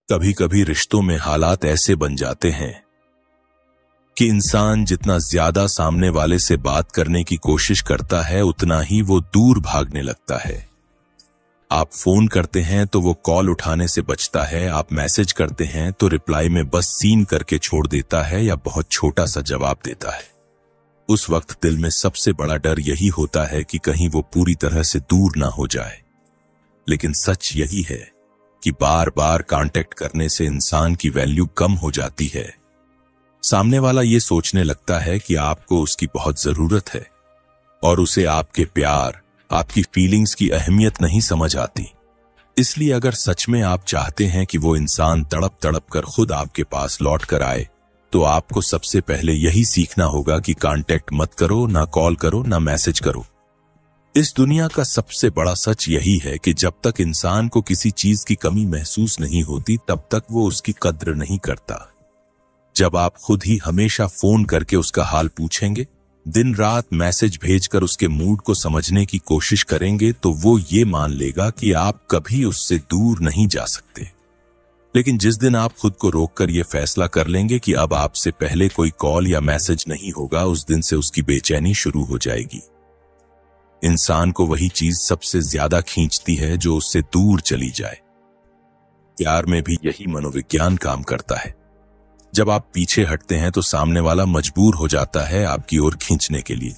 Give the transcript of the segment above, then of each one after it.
कभी कभी रिश्तों में हालात ऐसे बन जाते हैं कि इंसान जितना ज्यादा सामने वाले से बात करने की कोशिश करता है उतना ही वो दूर भागने लगता है। आप फोन करते हैं तो वो कॉल उठाने से बचता है, आप मैसेज करते हैं तो रिप्लाई में बस सीन करके छोड़ देता है या बहुत छोटा सा जवाब देता है। उस वक्त दिल में सबसे बड़ा डर यही होता है कि कहीं वो पूरी तरह से दूर ना हो जाए। लेकिन सच यही है कि बार बार कांटेक्ट करने से इंसान की वैल्यू कम हो जाती है। सामने वाला ये सोचने लगता है कि आपको उसकी बहुत जरूरत है और उसे आपके प्यार, आपकी फीलिंग्स की अहमियत नहीं समझ आती। इसलिए अगर सच में आप चाहते हैं कि वो इंसान तड़प तड़प कर खुद आपके पास लौट कर आए, तो आपको सबसे पहले यही सीखना होगा कि कांटेक्ट मत करो, ना कॉल करो, ना मैसेज करो। इस दुनिया का सबसे बड़ा सच यही है कि जब तक इंसान को किसी चीज की कमी महसूस नहीं होती तब तक वो उसकी कद्र नहीं करता। जब आप खुद ही हमेशा फोन करके उसका हाल पूछेंगे, दिन रात मैसेज भेजकर उसके मूड को समझने की कोशिश करेंगे, तो वो ये मान लेगा कि आप कभी उससे दूर नहीं जा सकते। लेकिन जिस दिन आप खुद को रोककर ये फैसला कर लेंगे कि अब आपसे पहले कोई कॉल या मैसेज नहीं होगा, उस दिन से उसकी बेचैनी शुरू हो जाएगी। इंसान को वही चीज सबसे ज्यादा खींचती है जो उससे दूर चली जाए। प्यार में भी यही मनोविज्ञान काम करता है। जब आप पीछे हटते हैं तो सामने वाला मजबूर हो जाता है आपकी ओर खींचने के लिए।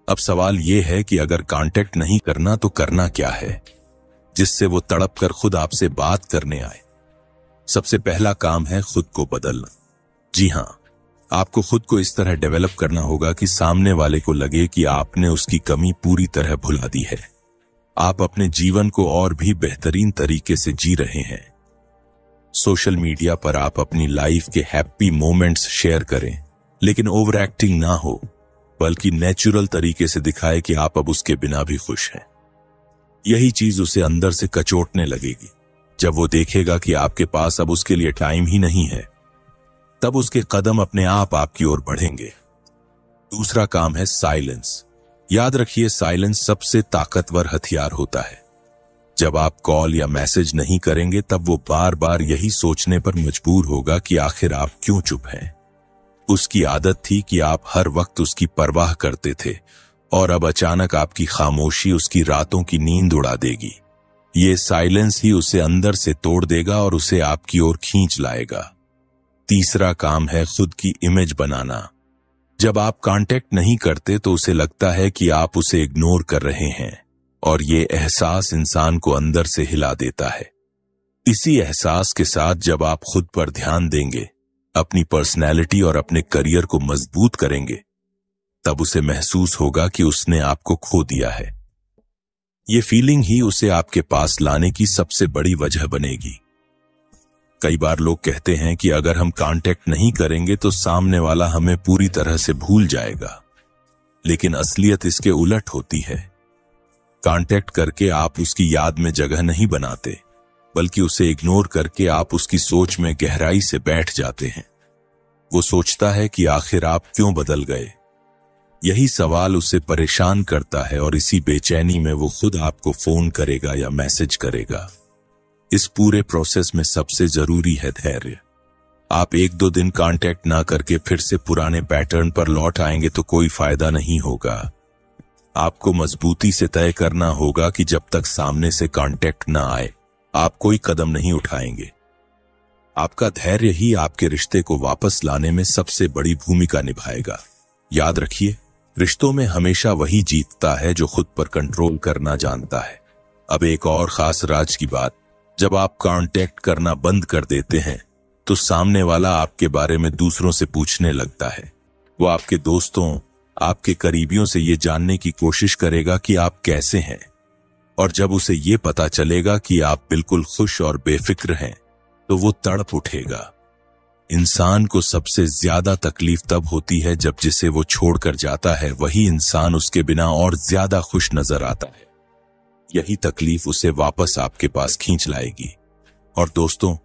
अब सवाल यह है कि अगर कांटेक्ट नहीं करना तो करना क्या है जिससे वो तड़प कर खुद आपसे बात करने आए। सबसे पहला काम है खुद को बदलना। जी हां, आपको खुद को इस तरह डेवलप करना होगा कि सामने वाले को लगे कि आपने उसकी कमी पूरी तरह भुला दी है। आप अपने जीवन को और भी बेहतरीन तरीके से जी रहे हैं। सोशल मीडिया पर आप अपनी लाइफ के हैप्पी मोमेंट्स शेयर करें, लेकिन ओवर एक्टिंग ना हो, बल्कि नेचुरल तरीके से दिखाए कि आप अब उसके बिना भी खुश हैं। यही चीज उसे अंदर से कचोटने लगेगी। जब वो देखेगा कि आपके पास अब उसके लिए टाइम ही नहीं है, तब उसके कदम अपने आप आपकी ओर बढ़ेंगे। दूसरा काम है साइलेंस। याद रखिए, साइलेंस सबसे ताकतवर हथियार होता है। जब आप कॉल या मैसेज नहीं करेंगे तब वो बार बार यही सोचने पर मजबूर होगा कि आखिर आप क्यों चुप हैं। उसकी आदत थी कि आप हर वक्त उसकी परवाह करते थे और अब अचानक आपकी खामोशी उसकी रातों की नींद उड़ा देगी। ये साइलेंस ही उसे अंदर से तोड़ देगा और उसे आपकी ओर खींच लाएगा। तीसरा काम है खुद की इमेज बनाना। जब आप कांटेक्ट नहीं करते तो उसे लगता है कि आप उसे इग्नोर कर रहे हैं और ये एहसास इंसान को अंदर से हिला देता है। इसी एहसास के साथ जब आप खुद पर ध्यान देंगे, अपनी पर्सनैलिटी और अपने करियर को मजबूत करेंगे, तब उसे महसूस होगा कि उसने आपको खो दिया है। ये फीलिंग ही उसे आपके पास लाने की सबसे बड़ी वजह बनेगी। कई बार लोग कहते हैं कि अगर हम कांटेक्ट नहीं करेंगे तो सामने वाला हमें पूरी तरह से भूल जाएगा, लेकिन असलियत इसके उलट होती है। कांटेक्ट करके आप उसकी याद में जगह नहीं बनाते, बल्कि उसे इग्नोर करके आप उसकी सोच में गहराई से बैठ जाते हैं। वो सोचता है कि आखिर आप क्यों बदल गए। यही सवाल उसे परेशान करता है और इसी बेचैनी में वो खुद आपको फोन करेगा या मैसेज करेगा। इस पूरे प्रोसेस में सबसे जरूरी है धैर्य। आप 1-2 दिन कांटेक्ट ना करके फिर से पुराने पैटर्न पर लौट आएंगे तो कोई फायदा नहीं होगा। आपको मजबूती से तय करना होगा कि जब तक सामने से कांटेक्ट ना आए, आप कोई कदम नहीं उठाएंगे। आपका धैर्य ही आपके रिश्ते को वापस लाने में सबसे बड़ी भूमिका निभाएगा। याद रखिए, रिश्तों में हमेशा वही जीतता है जो खुद पर कंट्रोल करना जानता है। अब एक और खास राज की बात, जब आप कांटेक्ट करना बंद कर देते हैं तो सामने वाला आपके बारे में दूसरों से पूछने लगता है। वो आपके दोस्तों, आपके करीबियों से ये जानने की कोशिश करेगा कि आप कैसे हैं, और जब उसे ये पता चलेगा कि आप बिल्कुल खुश और बेफिक्र हैं तो वो तड़प उठेगा। इंसान को सबसे ज्यादा तकलीफ तब होती है जब जिसे वो छोड़कर जाता है वही इंसान उसके बिना और ज्यादा खुश नजर आता है। यही तकलीफ उसे वापस आपके पास खींच लाएगी। और दोस्तों,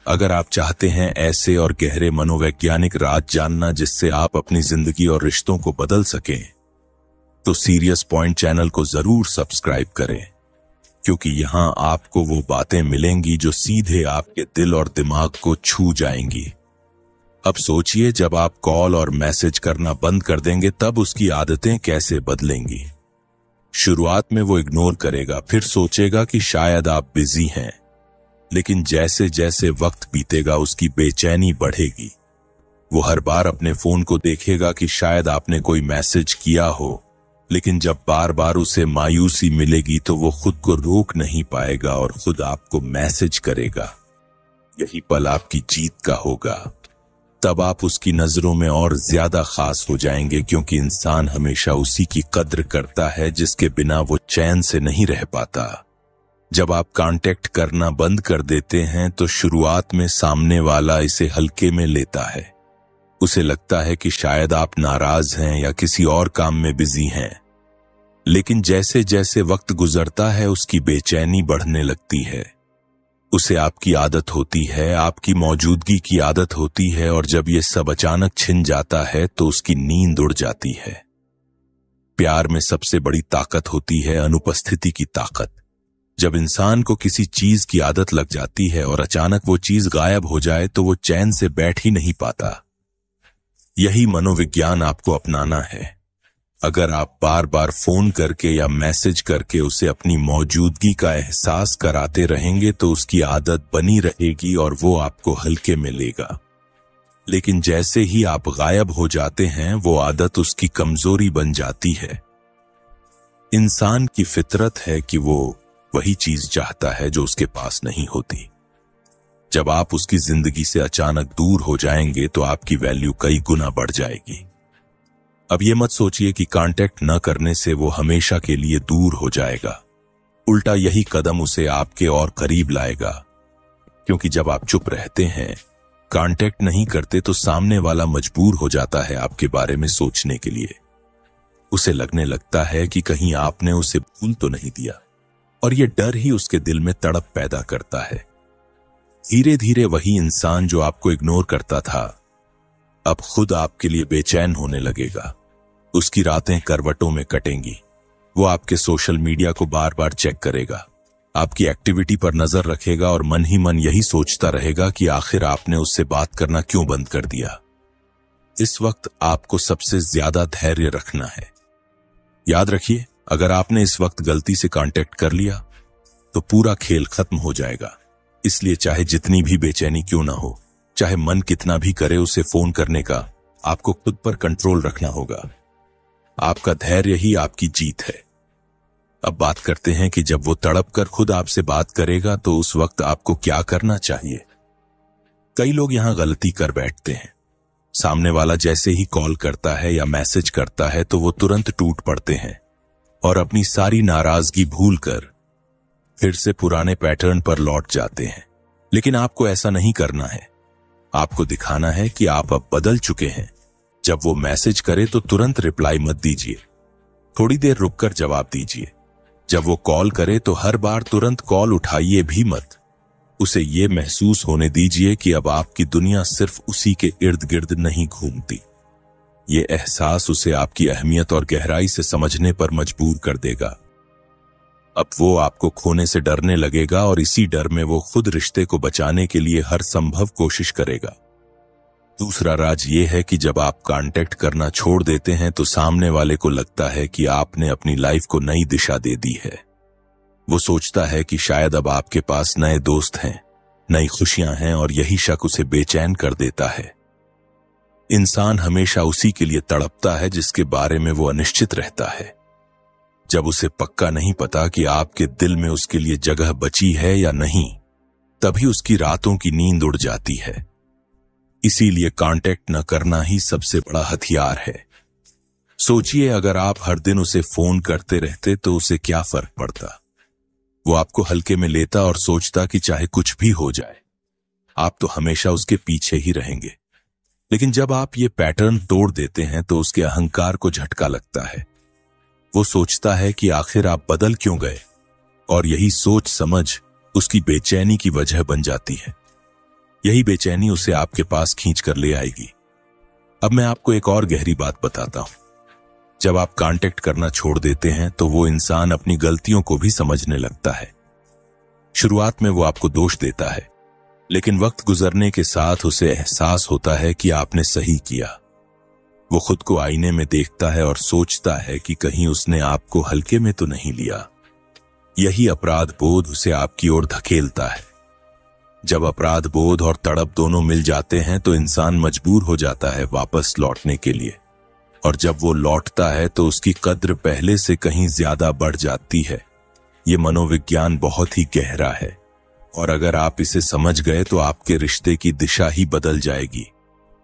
अगर आप चाहते हैं ऐसे और गहरे मनोवैज्ञानिक राज जानना जिससे आप अपनी जिंदगी और रिश्तों को बदल सकें, तो सीरियस पॉइंट चैनल को जरूर सब्सक्राइब करें। क्योंकि यहां आपको वो बातें मिलेंगी जो सीधे आपके दिल और दिमाग को छू जाएंगी। अब सोचिए, जब आप कॉल और मैसेज करना बंद कर देंगे तब उसकी आदतें कैसे बदलेंगी। शुरुआत में वो इग्नोर करेगा, फिर सोचेगा कि शायद आप बिजी हैं, लेकिन जैसे जैसे वक्त बीतेगा उसकी बेचैनी बढ़ेगी। वो हर बार अपने फोन को देखेगा कि शायद आपने कोई मैसेज किया हो, लेकिन जब बार बार उसे मायूसी मिलेगी तो वो खुद को रोक नहीं पाएगा और खुद आपको मैसेज करेगा। यही पल आपकी जीत का होगा। तब आप उसकी नजरों में और ज्यादा खास हो जाएंगे, क्योंकि इंसान हमेशा उसी की कद्र करता है जिसके बिना वो चैन से नहीं रह पाता। जब आप कांटेक्ट करना बंद कर देते हैं तो शुरुआत में सामने वाला इसे हल्के में लेता है। उसे लगता है कि शायद आप नाराज हैं या किसी और काम में बिजी हैं, लेकिन जैसे जैसे वक्त गुजरता है उसकी बेचैनी बढ़ने लगती है। उसे आपकी आदत होती है, आपकी मौजूदगी की आदत होती है, और जब ये सब अचानक छिन जाता है तो उसकी नींद उड़ जाती है। प्यार में सबसे बड़ी ताकत होती है अनुपस्थिति की ताकत। जब इंसान को किसी चीज की आदत लग जाती है और अचानक वो चीज गायब हो जाए तो वो चैन से बैठ ही नहीं पाता। यही मनोविज्ञान आपको अपनाना है। अगर आप बार बार फोन करके या मैसेज करके उसे अपनी मौजूदगी का एहसास कराते रहेंगे तो उसकी आदत बनी रहेगी और वो आपको हल्के में लेगा। लेकिन जैसे ही आप गायब हो जाते हैं वो आदत उसकी कमजोरी बन जाती है। इंसान की फितरत है कि वो वही चीज चाहता है जो उसके पास नहीं होती। जब आप उसकी जिंदगी से अचानक दूर हो जाएंगे तो आपकी वैल्यू कई गुना बढ़ जाएगी। अब ये मत सोचिए कि कांटेक्ट न करने से वो हमेशा के लिए दूर हो जाएगा। उल्टा यही कदम उसे आपके और करीब लाएगा, क्योंकि जब आप चुप रहते हैं, कांटेक्ट नहीं करते, तो सामने वाला मजबूर हो जाता है आपके बारे में सोचने के लिए। उसे लगने लगता है कि कहीं आपने उसे भूल तो नहीं दिया, और ये डर ही उसके दिल में तड़प पैदा करता है। धीरे धीरे वही इंसान जो आपको इग्नोर करता था अब खुद आपके लिए बेचैन होने लगेगा। उसकी रातें करवटों में कटेंगी। वो आपके सोशल मीडिया को बार बार चेक करेगा, आपकी एक्टिविटी पर नजर रखेगा और मन ही मन यही सोचता रहेगा कि आखिर आपने उससे बात करना क्यों बंद कर दिया। इस वक्त आपको सबसे ज्यादा धैर्य रखना है। याद रखिए, अगर आपने इस वक्त गलती से कांटेक्ट कर लिया तो पूरा खेल खत्म हो जाएगा। इसलिए चाहे जितनी भी बेचैनी क्यों ना हो, चाहे मन कितना भी करे उसे फोन करने का, आपको खुद पर कंट्रोल रखना होगा। आपका धैर्य ही आपकी जीत है। अब बात करते हैं कि जब वो तड़प कर खुद आपसे बात करेगा तो उस वक्त आपको क्या करना चाहिए। कई लोग यहां गलती कर बैठते हैं। सामने वाला जैसे ही कॉल करता है या मैसेज करता है तो वो तुरंत टूट पड़ते हैं और अपनी सारी नाराजगी भूलकर फिर से पुराने पैटर्न पर लौट जाते हैं। लेकिन आपको ऐसा नहीं करना है। आपको दिखाना है कि आप अब बदल चुके हैं। जब वो मैसेज करे तो तुरंत रिप्लाई मत दीजिए, थोड़ी देर रुककर जवाब दीजिए। जब वो कॉल करे तो हर बार तुरंत कॉल उठाइए भी मत। उसे ये महसूस होने दीजिए कि अब आपकी दुनिया सिर्फ उसी के इर्द गिर्द नहीं घूमती। ये एहसास उसे आपकी अहमियत और गहराई से समझने पर मजबूर कर देगा। अब वो आपको खोने से डरने लगेगा और इसी डर में वो खुद रिश्ते को बचाने के लिए हर संभव कोशिश करेगा। दूसरा राज ये है कि जब आप कांटेक्ट करना छोड़ देते हैं तो सामने वाले को लगता है कि आपने अपनी लाइफ को नई दिशा दे दी है। वो सोचता है कि शायद अब आपके पास नए दोस्त हैं, नई खुशियां हैं, और यही शक उसे बेचैन कर देता है। इंसान हमेशा उसी के लिए तड़पता है जिसके बारे में वो अनिश्चित रहता है। जब उसे पक्का नहीं पता कि आपके दिल में उसके लिए जगह बची है या नहीं, तभी उसकी रातों की नींद उड़ जाती है। इसीलिए कांटेक्ट न करना ही सबसे बड़ा हथियार है। सोचिए, अगर आप हर दिन उसे फोन करते रहते तो उसे क्या फर्क पड़ता। वो आपको हल्के में लेता और सोचता कि चाहे कुछ भी हो जाए, आप तो हमेशा उसके पीछे ही रहेंगे। लेकिन जब आप ये पैटर्न तोड़ देते हैं तो उसके अहंकार को झटका लगता है। वो सोचता है कि आखिर आप बदल क्यों गए, और यही सोच समझ उसकी बेचैनी की वजह बन जाती है। यही बेचैनी उसे आपके पास खींच कर ले आएगी। अब मैं आपको एक और गहरी बात बताता हूं। जब आप कांटेक्ट करना छोड़ देते हैं तो वो इंसान अपनी गलतियों को भी समझने लगता है। शुरुआत में वो आपको दोष देता है, लेकिन वक्त गुजरने के साथ उसे एहसास होता है कि आपने सही किया। वो खुद को आईने में देखता है और सोचता है कि कहीं उसने आपको हल्के में तो नहीं लिया। यही अपराध बोध उसे आपकी ओर धकेलता है। जब अपराध बोध और तड़प दोनों मिल जाते हैं तो इंसान मजबूर हो जाता है वापस लौटने के लिए, और जब वो लौटता है तो उसकी कद्र पहले से कहीं ज्यादा बढ़ जाती है। ये मनोविज्ञान बहुत ही गहरा है, और अगर आप इसे समझ गए तो आपके रिश्ते की दिशा ही बदल जाएगी।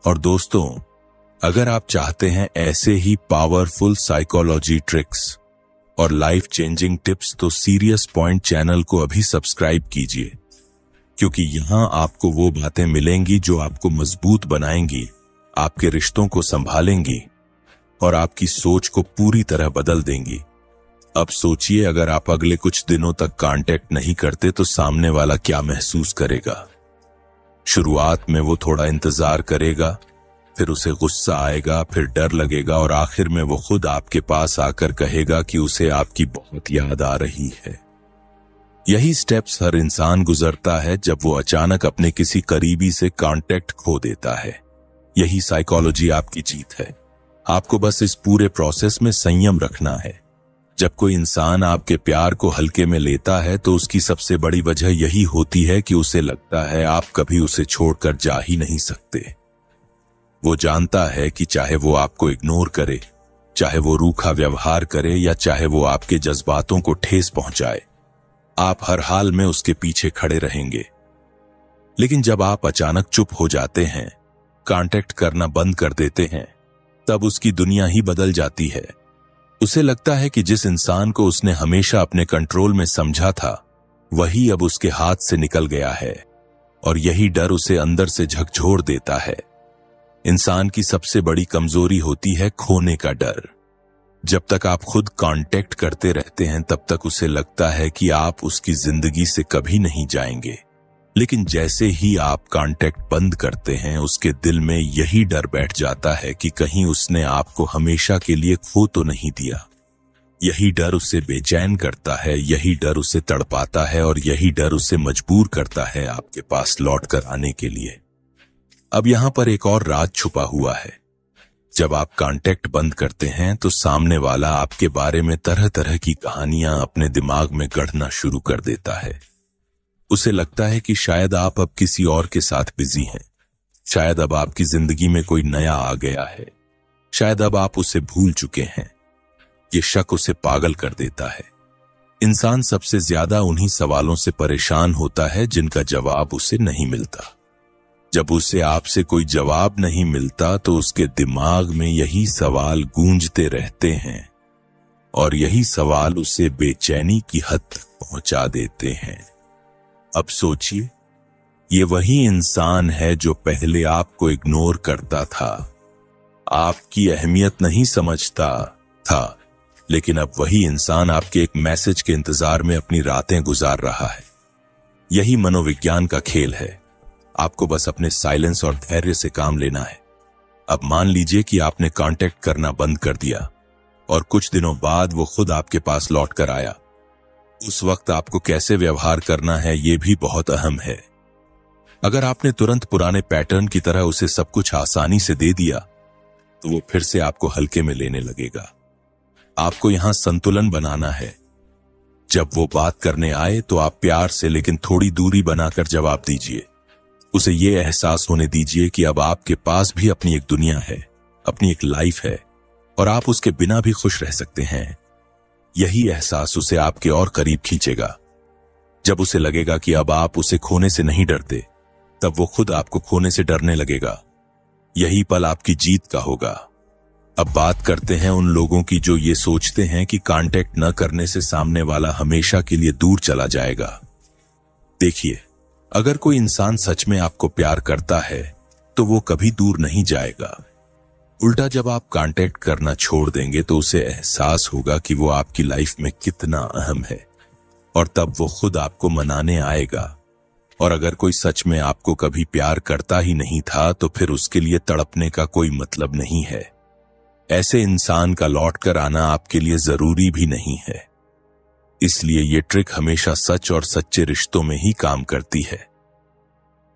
और दोस्तों, अगर आप चाहते हैं ऐसे ही पावरफुल साइकोलॉजी ट्रिक्स और लाइफ चेंजिंग टिप्स तो सीरियस पॉइंट चैनल को अभी सब्सक्राइब कीजिए, क्योंकि यहां आपको वो बातें मिलेंगी जो आपको मजबूत बनाएंगी, आपके रिश्तों को संभालेंगी और आपकी सोच को पूरी तरह बदल देंगी। अब सोचिए, अगर आप अगले कुछ दिनों तक कांटेक्ट नहीं करते तो सामने वाला क्या महसूस करेगा। शुरुआत में वो थोड़ा इंतजार करेगा, फिर उसे गुस्सा आएगा, फिर डर लगेगा और आखिर में वो खुद आपके पास आकर कहेगा कि उसे आपकी बहुत याद आ रही है। यही स्टेप्स हर इंसान गुजरता है जब वो अचानक अपने किसी करीबी से कांटेक्ट खो देता है। यही साइकोलॉजी आपकी जीत है। आपको बस इस पूरे प्रोसेस में संयम रखना है। जब कोई इंसान आपके प्यार को हल्के में लेता है तो उसकी सबसे बड़ी वजह यही होती है कि उसे लगता है आप कभी उसे छोड़कर जा ही नहीं सकते। वो जानता है कि चाहे वो आपको इग्नोर करे, चाहे वो रूखा व्यवहार करे या चाहे वो आपके जज्बातों को ठेस पहुंचाए, आप हर हाल में उसके पीछे खड़े रहेंगे। लेकिन जब आप अचानक चुप हो जाते हैं, कांटेक्ट करना बंद कर देते हैं, तब उसकी दुनिया ही बदल जाती है। उसे लगता है कि जिस इंसान को उसने हमेशा अपने कंट्रोल में समझा था, वही अब उसके हाथ से निकल गया है, और यही डर उसे अंदर से झकझोर देता है। इंसान की सबसे बड़ी कमजोरी होती है खोने का डर। जब तक आप खुद कांटेक्ट करते रहते हैं तब तक उसे लगता है कि आप उसकी जिंदगी से कभी नहीं जाएंगे, लेकिन जैसे ही आप कांटेक्ट बंद करते हैं उसके दिल में यही डर बैठ जाता है कि कहीं उसने आपको हमेशा के लिए खो तो नहीं दिया। यही डर उसे बेचैन करता है, यही डर उसे तड़पाता है और यही डर उसे मजबूर करता है आपके पास लौट कर आने के लिए। अब यहां पर एक और राज छुपा हुआ है। जब आप कांटेक्ट बंद करते हैं तो सामने वाला आपके बारे में तरह तरह की कहानियां अपने दिमाग में गढ़ना शुरू कर देता है। उसे लगता है कि शायद आप अब किसी और के साथ बिजी हैं, शायद अब आपकी जिंदगी में कोई नया आ गया है, शायद अब आप उसे भूल चुके हैं। ये शक उसे पागल कर देता है। इंसान सबसे ज्यादा उन्हीं सवालों से परेशान होता है जिनका जवाब उसे नहीं मिलता। जब उसे आपसे कोई जवाब नहीं मिलता तो उसके दिमाग में यही सवाल गूंजते रहते हैं, और यही सवाल उसे बेचैनी की हद तक पहुंचा देते हैं। अब सोचिए, ये वही इंसान है जो पहले आपको इग्नोर करता था, आपकी अहमियत नहीं समझता था, लेकिन अब वही इंसान आपके एक मैसेज के इंतजार में अपनी रातें गुजार रहा है। यही मनोविज्ञान का खेल है। आपको बस अपने साइलेंस और धैर्य से काम लेना है। अब मान लीजिए कि आपने कांटेक्ट करना बंद कर दिया और कुछ दिनों बाद वो खुद आपके पास लौट कर आया। उस वक्त आपको कैसे व्यवहार करना है ये भी बहुत अहम है। अगर आपने तुरंत पुराने पैटर्न की तरह उसे सब कुछ आसानी से दे दिया तो वो फिर से आपको हल्के में लेने लगेगा। आपको यहां संतुलन बनाना है। जब वो बात करने आए तो आप प्यार से लेकिन थोड़ी दूरी बनाकर जवाब दीजिए। उसे ये एहसास होने दीजिए कि अब आपके पास भी अपनी एक दुनिया है, अपनी एक लाइफ है, और आप उसके बिना भी खुश रह सकते हैं। यही एहसास उसे आपके और करीब खींचेगा। जब उसे लगेगा कि अब आप उसे खोने से नहीं डरते, तब वो खुद आपको खोने से डरने लगेगा। यही पल आपकी जीत का होगा। अब बात करते हैं उन लोगों की जो ये सोचते हैं कि कांटेक्ट न करने से सामने वाला हमेशा के लिए दूर चला जाएगा। देखिए, अगर कोई इंसान सच में आपको प्यार करता है तो वो कभी दूर नहीं जाएगा। उल्टा जब आप कांटेक्ट करना छोड़ देंगे तो उसे एहसास होगा कि वो आपकी लाइफ में कितना अहम है, और तब वो खुद आपको मनाने आएगा। और अगर कोई सच में आपको कभी प्यार करता ही नहीं था तो फिर उसके लिए तड़पने का कोई मतलब नहीं है। ऐसे इंसान का लौट कर आना आपके लिए जरूरी भी नहीं है। इसलिए ये ट्रिक हमेशा सच और सच्चे रिश्तों में ही काम करती है।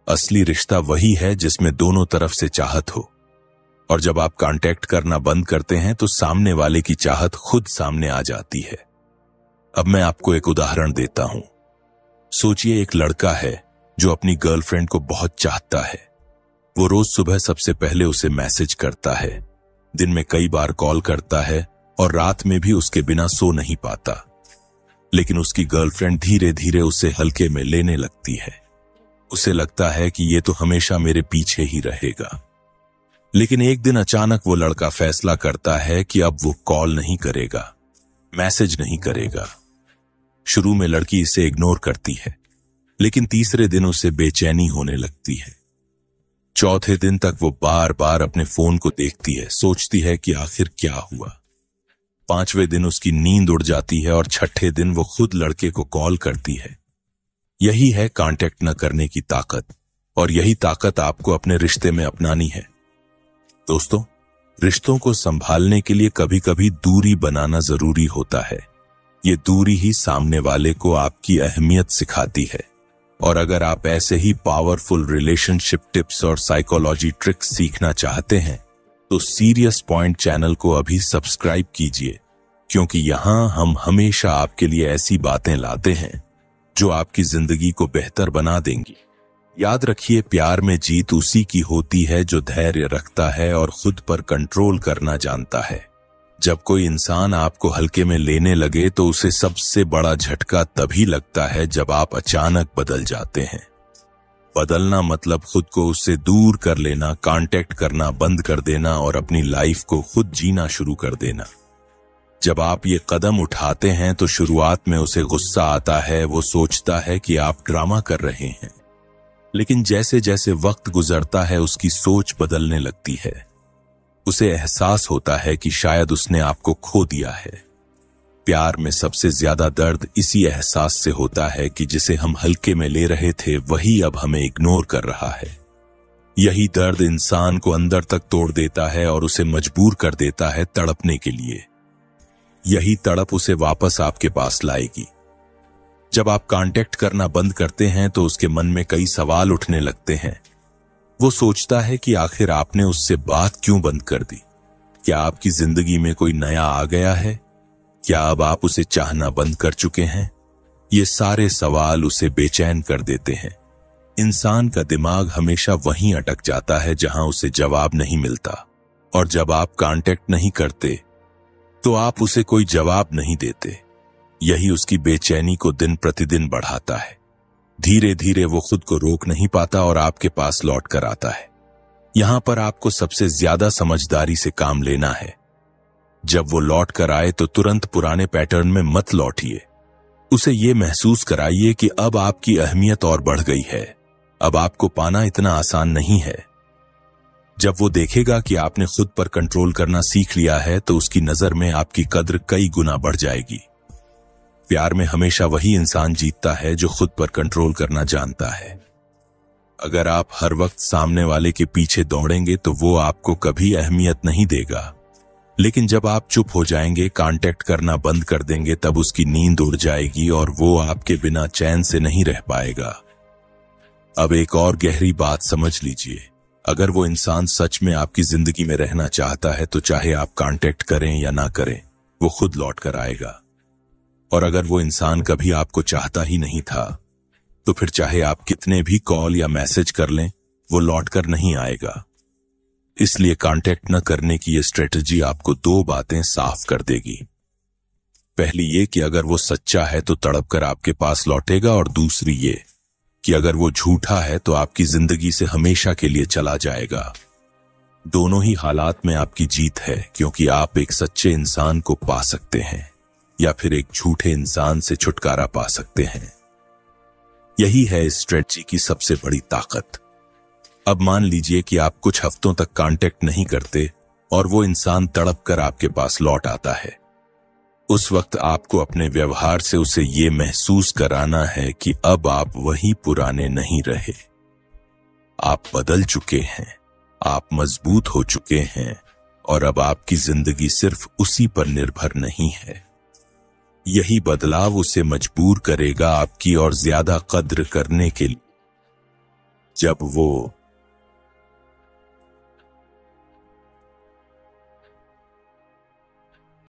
असली रिश्ता वही है जिसमें दोनों तरफ से चाहत हो, और जब आप कांटेक्ट करना बंद करते हैं तो सामने वाले की चाहत खुद सामने आ जाती है। अब मैं आपको एक उदाहरण देता हूं। सोचिए एक लड़का है जो अपनी गर्लफ्रेंड को बहुत चाहता है। वो रोज सुबह सबसे पहले उसे मैसेज करता है, दिन में कई बार कॉल करता है और रात में भी उसके बिना सो नहीं पाता। लेकिन उसकी गर्लफ्रेंड धीरे धीरे उसे हल्के में लेने लगती है। उसे लगता है कि ये तो हमेशा मेरे पीछे ही रहेगा। लेकिन एक दिन अचानक वो लड़का फैसला करता है कि अब वो कॉल नहीं करेगा, मैसेज नहीं करेगा। शुरू में लड़की इसे इग्नोर करती है, लेकिन तीसरे दिन उसे बेचैनी होने लगती है। चौथे दिन तक वो बार बार अपने फोन को देखती है, सोचती है कि आखिर क्या हुआ। पांचवें दिन उसकी नींद उड़ जाती है और छठे दिन वो खुद लड़के को कॉल करती है। यही है कांटेक्ट न करने की ताकत, और यही ताकत आपको अपने रिश्ते में अपनानी है। दोस्तों, रिश्तों को संभालने के लिए कभी कभी दूरी बनाना जरूरी होता है। ये दूरी ही सामने वाले को आपकी अहमियत सिखाती है। और अगर आप ऐसे ही पावरफुल रिलेशनशिप टिप्स और साइकोलॉजी ट्रिक्स सीखना चाहते हैं तो सीरियस पॉइंट चैनल को अभी सब्सक्राइब कीजिए, क्योंकि यहां हम हमेशा आपके लिए ऐसी बातें लाते हैं जो आपकी जिंदगी को बेहतर बना देंगी। याद रखिए, प्यार में जीत उसी की होती है जो धैर्य रखता है और खुद पर कंट्रोल करना जानता है। जब कोई इंसान आपको हल्के में लेने लगे तो उसे सबसे बड़ा झटका तभी लगता है जब आप अचानक बदल जाते हैं। बदलना मतलब खुद को उससे दूर कर लेना, कांटेक्ट करना बंद कर देना और अपनी लाइफ को खुद जीना शुरू कर देना। जब आप ये कदम उठाते हैं तो शुरुआत में उसे गुस्सा आता है, वो सोचता है कि आप ड्रामा कर रहे हैं। लेकिन जैसे जैसे वक्त गुजरता है उसकी सोच बदलने लगती है। उसे एहसास होता है कि शायद उसने आपको खो दिया है। प्यार में सबसे ज्यादा दर्द इसी एहसास से होता है कि जिसे हम हल्के में ले रहे थे वही अब हमें इग्नोर कर रहा है। यही दर्द इंसान को अंदर तक तोड़ देता है और उसे मजबूर कर देता है तड़पने के लिए। यही तड़प उसे वापस आपके पास लाएगी। जब आप कांटेक्ट करना बंद करते हैं तो उसके मन में कई सवाल उठने लगते हैं। वो सोचता है कि आखिर आपने उससे बात क्यों बंद कर दी? क्या आपकी जिंदगी में कोई नया आ गया है? क्या अब आप उसे चाहना बंद कर चुके हैं? ये सारे सवाल उसे बेचैन कर देते हैं। इंसान का दिमाग हमेशा वहीं अटक जाता है जहां उसे जवाब नहीं मिलता, और जब आप कांटेक्ट नहीं करते तो आप उसे कोई जवाब नहीं देते। यही उसकी बेचैनी को दिन प्रतिदिन बढ़ाता है। धीरे धीरे वो खुद को रोक नहीं पाता और आपके पास लौट कर आता है। यहां पर आपको सबसे ज्यादा समझदारी से काम लेना है। जब वो लौट कर आए तो तुरंत पुराने पैटर्न में मत लौटिए। उसे ये महसूस कराइए कि अब आपकी अहमियत और बढ़ गई है। अब आपको पाना इतना आसान नहीं है। जब वो देखेगा कि आपने खुद पर कंट्रोल करना सीख लिया है तो उसकी नजर में आपकी कद्र कई गुना बढ़ जाएगी। प्यार में हमेशा वही इंसान जीतता है जो खुद पर कंट्रोल करना जानता है। अगर आप हर वक्त सामने वाले के पीछे दौड़ेंगे तो वो आपको कभी अहमियत नहीं देगा। लेकिन जब आप चुप हो जाएंगे, कांटेक्ट करना बंद कर देंगे, तब उसकी नींद उड़ जाएगी और वो आपके बिना चैन से नहीं रह पाएगा। अब एक और गहरी बात समझ लीजिए। अगर वो इंसान सच में आपकी जिंदगी में रहना चाहता है तो चाहे आप कांटेक्ट करें या ना करें, वो खुद लौट कर आएगा। और अगर वो इंसान कभी आपको चाहता ही नहीं था तो फिर चाहे आप कितने भी कॉल या मैसेज कर लें, वो लौट कर नहीं आएगा। इसलिए कांटेक्ट न करने की ये स्ट्रेटजी आपको दो बातें साफ कर देगी। पहली ये कि अगर वो सच्चा है तो तड़प कर आपके पास लौटेगा, और दूसरी ये कि अगर वो झूठा है तो आपकी जिंदगी से हमेशा के लिए चला जाएगा। दोनों ही हालात में आपकी जीत है, क्योंकि आप एक सच्चे इंसान को पा सकते हैं या फिर एक झूठे इंसान से छुटकारा पा सकते हैं। यही है इस स्ट्रेटजी की सबसे बड़ी ताकत। अब मान लीजिए कि आप कुछ हफ्तों तक कांटेक्ट नहीं करते और वो इंसान तड़प कर आपके पास लौट आता है। उस वक्त आपको अपने व्यवहार से उसे ये महसूस कराना है कि अब आप वही पुराने नहीं रहे। आप बदल चुके हैं, आप मजबूत हो चुके हैं और अब आपकी जिंदगी सिर्फ उसी पर निर्भर नहीं है। यही बदलाव उसे मजबूर करेगा आपकी और ज्यादा कद्र करने के लिए। जब वो